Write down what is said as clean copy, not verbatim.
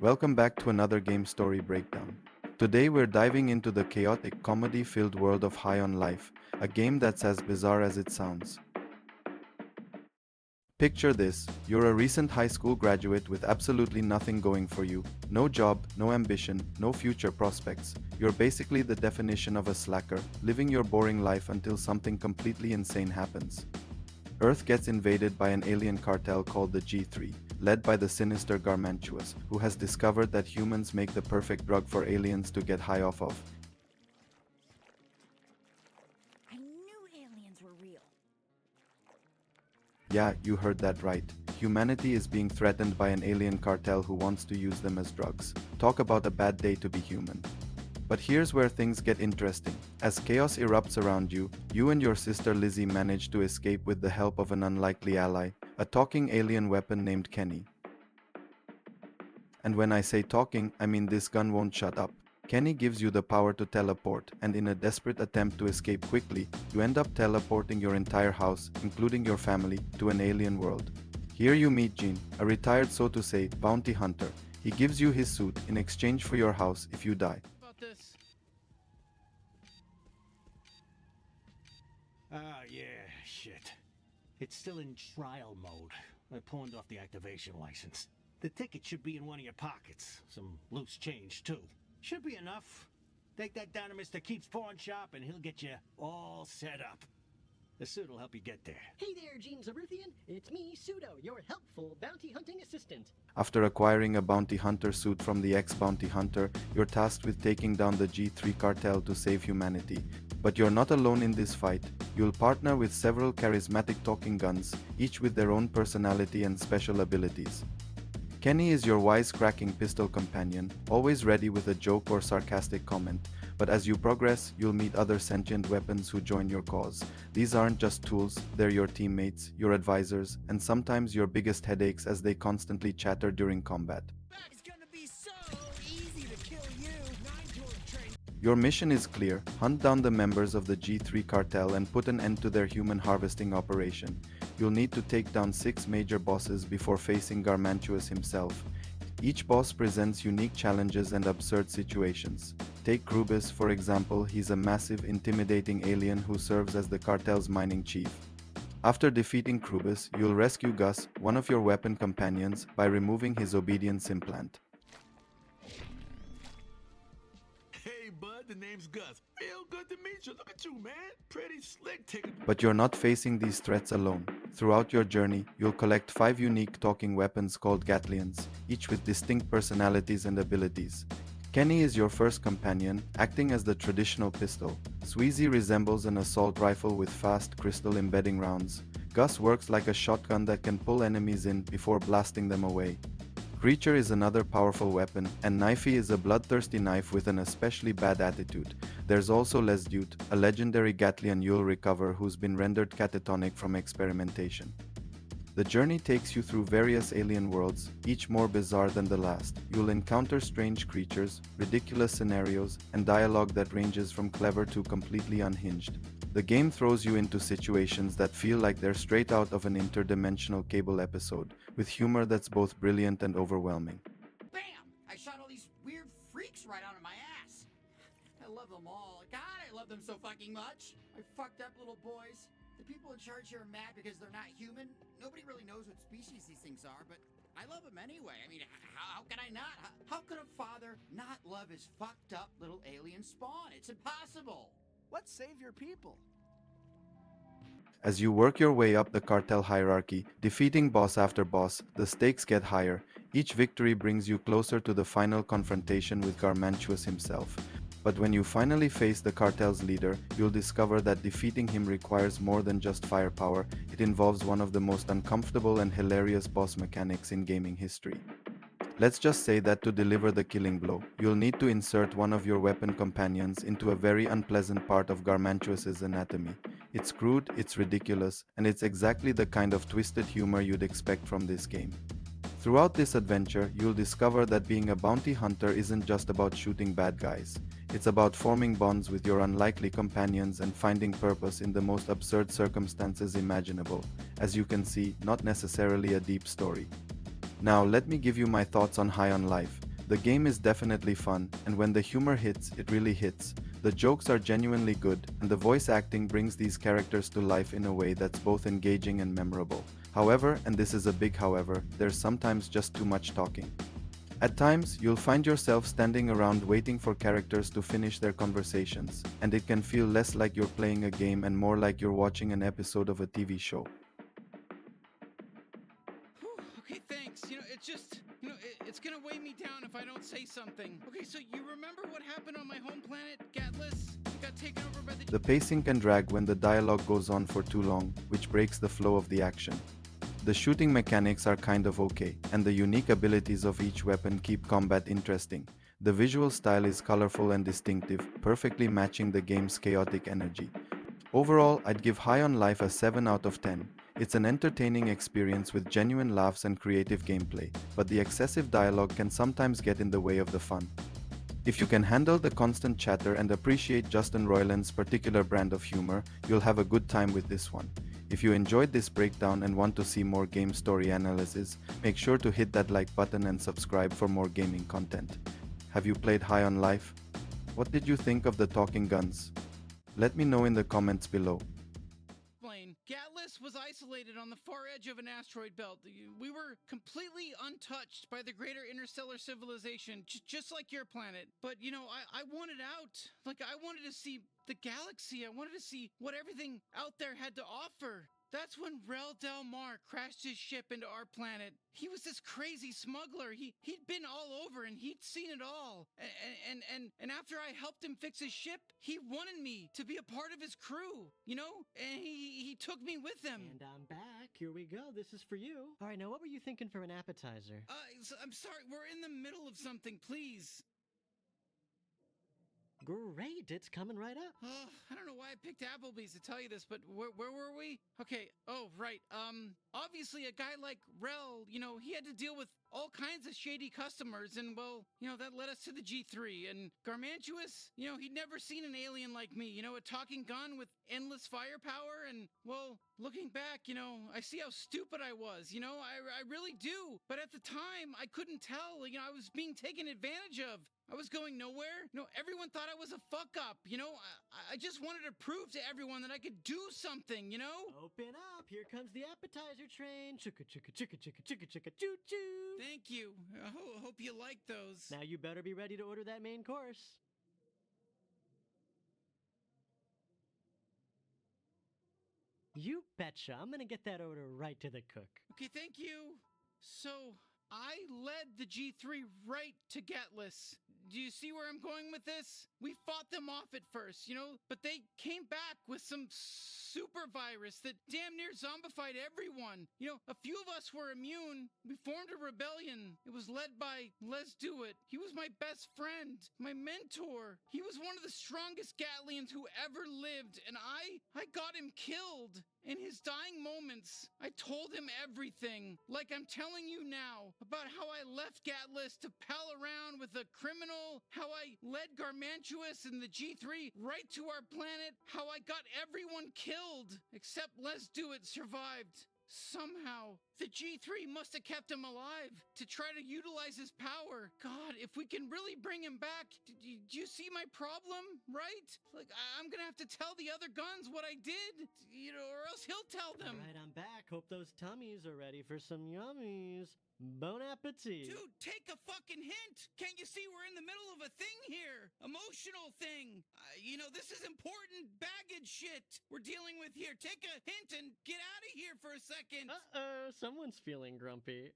Welcome back to another game story breakdown. Today we're diving into the chaotic, comedy-filled world of High on Life, a game that's as bizarre as it sounds. Picture this, you're a recent high school graduate with absolutely nothing going for you. No job, no ambition, no future prospects. You're basically the definition of a slacker, living your boring life until something completely insane happens. Earth gets invaded by an alien cartel called the G3, led by the sinister Garmantuous, who has discovered that humans make the perfect drug for aliens to get high off of. I knew aliens were real. Yeah, you heard that right. Humanity is being threatened by an alien cartel who wants to use them as drugs. Talk about a bad day to be human. But here's where things get interesting. As chaos erupts around you, you and your sister Lizzie manage to escape with the help of an unlikely ally, a talking alien weapon named Kenny. And when I say talking, I mean this gun won't shut up. Kenny gives you the power to teleport, and in a desperate attempt to escape quickly, you end up teleporting your entire house, including your family, to an alien world. Here you meet Gene, a retired, so to say, bounty hunter. He gives you his suit in exchange for your house if you die. About this. Ah, yeah, shit. It's still in trial mode. I pawned off the activation license. The ticket should be in one of your pockets. Some loose change, too. Should be enough. Take that down to Mr. Keith's pawn shop and he'll get you all set up. The suit will help you get there. Hey there, Gene Zaruthian. It's me, Pseudo, your helpful bounty hunting assistant. After acquiring a bounty hunter suit from the ex-bounty hunter, you're tasked with taking down the G3 cartel to save humanity. But you're not alone in this fight. You'll partner with several charismatic talking guns, each with their own personality and special abilities. Kenny is your wisecracking pistol companion, always ready with a joke or sarcastic comment. But as you progress, you'll meet other sentient weapons who join your cause. These aren't just tools, they're your teammates, your advisors, and sometimes your biggest headaches as they constantly chatter during combat. It's gonna be so easy to kill you. Your mission is clear: hunt down the members of the G3 cartel and put an end to their human harvesting operation. You'll need to take down 6 major bosses before facing Garmantuous himself. Each boss presents unique challenges and absurd situations. Take Krubis, for example. He's a massive, intimidating alien who serves as the cartel's mining chief. After defeating Krubis, you'll rescue Gus, one of your weapon companions, by removing his obedience implant. Hey bud, the name's Gus. Feel good to meet you. Look at you, man. Pretty slick ticket. But you're not facing these threats alone. Throughout your journey, you'll collect 5 unique talking weapons called Gatlians, each with distinct personalities and abilities. Kenny is your first companion, acting as the traditional pistol. Sweezy resembles an assault rifle with fast, crystal-embedding rounds. Gus works like a shotgun that can pull enemies in before blasting them away. Creature is another powerful weapon, and Knifey is a bloodthirsty knife with an especially bad attitude. There's also Lesdute, a legendary Gatlian you'll recover who's been rendered catatonic from experimentation. The journey takes you through various alien worlds, each more bizarre than the last. You'll encounter strange creatures, ridiculous scenarios, and dialogue that ranges from clever to completely unhinged. The game throws you into situations that feel like they're straight out of an interdimensional cable episode, with humor that's both brilliant and overwhelming. Bam! I shot all these weird freaks right out of my ass. I love them all. God, I love them so fucking much. I fucked up little boys. The people in charge here are mad because they're not human. Nobody really knows what species these things are, but I love them anyway. I mean, how could I not? How could a father not love his fucked up little alien spawn? It's impossible. Let's save your people. As you work your way up the cartel hierarchy, defeating boss after boss, the stakes get higher. Each victory brings you closer to the final confrontation with Garmantuous himself. But when you finally face the cartel's leader, you'll discover that defeating him requires more than just firepower. It involves one of the most uncomfortable and hilarious boss mechanics in gaming history. Let's just say that to deliver the killing blow, you'll need to insert one of your weapon companions into a very unpleasant part of Garmantuous's anatomy. It's crude, it's ridiculous, and it's exactly the kind of twisted humor you'd expect from this game. Throughout this adventure, you'll discover that being a bounty hunter isn't just about shooting bad guys. It's about forming bonds with your unlikely companions and finding purpose in the most absurd circumstances imaginable. As you can see, not necessarily a deep story. Now let me give you my thoughts on High on Life. The game is definitely fun, and when the humor hits, it really hits. The jokes are genuinely good, and the voice acting brings these characters to life in a way that's both engaging and memorable. However, and this is a big however, there's sometimes just too much talking. At times, you'll find yourself standing around waiting for characters to finish their conversations, and it can feel less like you're playing a game and more like you're watching an episode of a TV show. Whew, okay, thanks. It's gonna weigh me down if I don't say something. Okay, so you remember what happened on my home planet, Gatlas? We got taken over by the... The pacing can drag when the dialogue goes on for too long, which breaks the flow of the action. The shooting mechanics are kind of okay, and the unique abilities of each weapon keep combat interesting. The visual style is colorful and distinctive, perfectly matching the game's chaotic energy. Overall, I'd give High on Life a 7 out of 10. It's an entertaining experience with genuine laughs and creative gameplay, but the excessive dialogue can sometimes get in the way of the fun. If you can handle the constant chatter and appreciate Justin Roiland's particular brand of humor, you'll have a good time with this one. If you enjoyed this breakdown and want to see more game story analysis, make sure to hit that like button and subscribe for more gaming content. Have you played High on Life? What did you think of the talking guns? Let me know in the comments below. Gatlas was isolated on the far edge of an asteroid belt. We were completely untouched by the greater interstellar civilization, just like your planet. But, I wanted out. I wanted to see the galaxy. I wanted to see what everything out there had to offer. That's when Rel Del Mar crashed his ship into our planet. He was this crazy smuggler. He'd been all over and he'd seen it all. And after I helped him fix his ship, he wanted me to be a part of his crew, and he took me with him. And I'm back. Here we go. This is for you. All right, now what were you thinking for an appetizer? I'm sorry. We're in the middle of something, please. Great, it's coming right up. Oh, I don't know why I picked Applebee's to tell you this, but where were we? Okay, right. Obviously a guy like Rel, he had to deal with all kinds of shady customers, and that led us to the G3. And Garmantuous, he'd never seen an alien like me, a talking gun with endless firepower, and, looking back, I see how stupid I was, I really do. But at the time, I couldn't tell, I was being taken advantage of. I was going nowhere. Everyone thought I was a fuck-up, I just wanted to prove to everyone that I could do something, Open up. Here comes the appetizer train. Chicka, chicka, chicka, chicka, chicka, chicka, choo-choo. Thank you. I hope you like those. Now you better be ready to order that main course. You betcha. I'm gonna get that order right to the cook. Okay, thank you. So, I led the G3 right to Gatlas. Do you see where I'm going with this? We fought them off at first, but they came back with some super virus that damn near zombified everyone. A few of us were immune. We formed a rebellion. It was led by Let's Do It. He was my best friend, my mentor. He was one of the strongest Gatlians who ever lived, and I got him killed. In his dying moments, I told him everything, like I'm telling you now, about how I left Gatlas to pal around with a criminal, how I led Garmantuous and the G3 right to our planet, how I got everyone killed, except Let's Do It survived. Somehow, the G3 must have kept him alive to try to utilize his power. God, if we can really bring him back, do you see my problem, right? I'm gonna have to tell the other guns what I did, or else he'll tell them. All right, I'm back. Hope those tummies are ready for some yummies. Bon appetit. Dude, take a fucking hint. Can't you see we're in the middle of a thing here? Emotional thing. This is important baggage shit we're dealing with here. Take a hint and get out of here for a second. Uh-oh, someone's feeling grumpy.